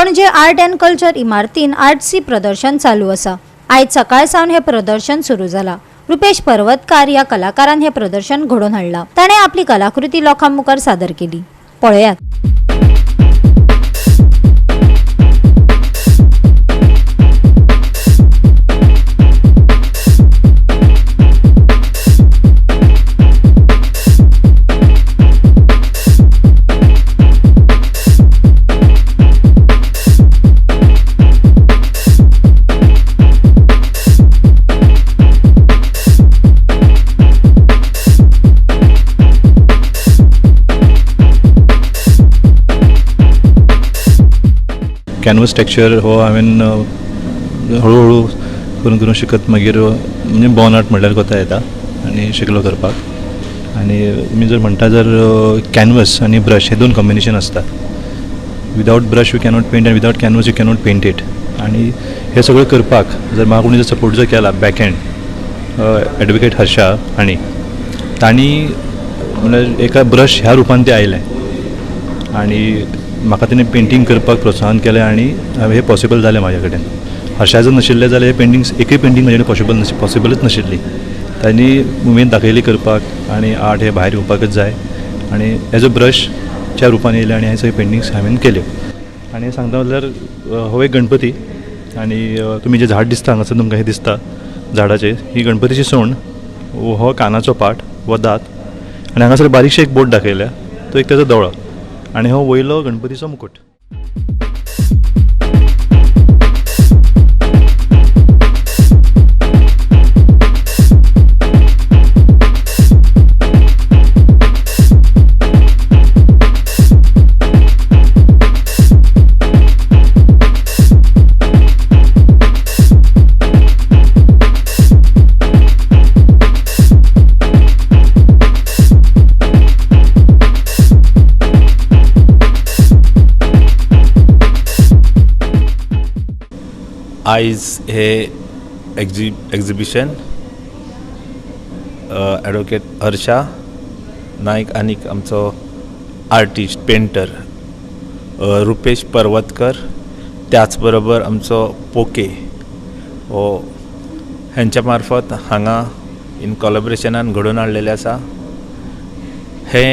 पणजे art end culture इमारतीन आर्ट्सी प्रदर्शन चालू असा। आज सकाळ सावन हे प्रदर्शन सुरू झाला। रुपेश पर्वतकार या कलाकारान हे प्रदर्शन घडवून हाडला। ताणे आपली कलाकृती लोकांमुखार सादर केली। पळयात। कॅनवस टेक्स्चर हो हांवें हळू करून करून शिकत मागीर म्हणजे बॉर्न आर्ट म्हणल्यार कोता येता आनी शिकलो करपाक। आनी तुमी जर म्हणटा जर कॅनवस आनी ब्रश हे दोन कॉम्बिनेशन आसता। Without brush you cannot paint आनी without canvas you cannot paint it. आनी हे सगळें करपाक जर म्हाका कोणी जर सपोर्ट जर केला बॅक हँड एडवोकेट हर्षा हांणी तांणी म्हणल्यार एका ब्रश ह्या रुपान ते आयले आनी म्हाका तेणें पेंटींग करपाक प्रोत्साहन केलें आनी हे पॉसिबल जालें म्हाजे कडेन। हर्षा जर नाशिल्लें जाल्यार हे पेंटिंग्स एकूय पेंटींग म्हाजे कडेन पॉसिबलच नाशिल्ली। तांणी उमेद दाखयली करपाक आनी आर्ट हे भायर येवपाकच जाय आनी एज अ ब्रशच्या रुपान येयले आनी हे सगळे पेंटिंग्स हांवें केल्यो। आनी सांगता म्हणल्यार हो एक गणपती आनी तुमी जे झाड दिसता हांगासर तुमकां हे दिसता झाडाचेर ही गणपतीची सोंड, हो कानाचो पार्ट, हो दांत आनी हांगासर बारीकशें एक बोट दाखयल्या तो एक तेजो दोळो आनी हो वयलो गणपतीचो मुकुट। आयज हे एक्झिबिशन ॲडवोकेट हर्षा नायक आनीक आमचो आर्टिस्ट पेंटर रुपेश पर्वतकर, त्याच बरोबर आमचो पोके हो हेंच्या मार्फत हांगा इन कोलॅबोरेशनान घडोवन हाडलेलें आसा। हे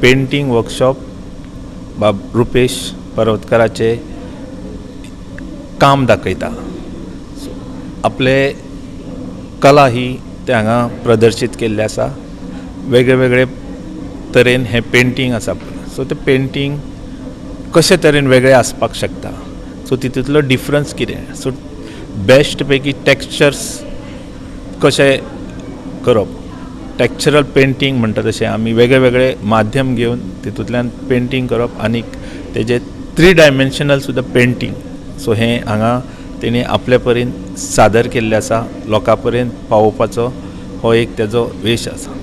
पेंटींग वर्कशॉप रुपेश पर्वतकराचे काम दाखयता। आपले कला ही ते हांगा प्रदर्शीत केल्ले आसा। वेगळे वेगळे तरेन हे पेंटींग आसा सो ते पेंटींग कशे तरेन वेगळे आसपाक शकता, सो तितूंतलो डिफरन्स कितें, सो बेस्ट पैकी टेक्स्चर्स कशे करप, टेक्स्चरल पेंटींग म्हणटा तशें आमी वेगळे वेगळे माध्यम घेवन तितूंतल्यान पेंटींग करप आनीक तेजे 3 डायमेन्शनल सुद्दां पेंटींग। सो हे हांगा तेणी आपले परीन सादर केल्ले आसा। लोकां पर्यंत पावोवपाचो हो एक तेजो वेश आसा।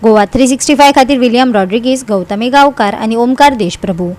गोवा 365 खातीर विलियम रॉड्रिगीस, गौतमी गांवकार आनी ओमकार देशप्रभू।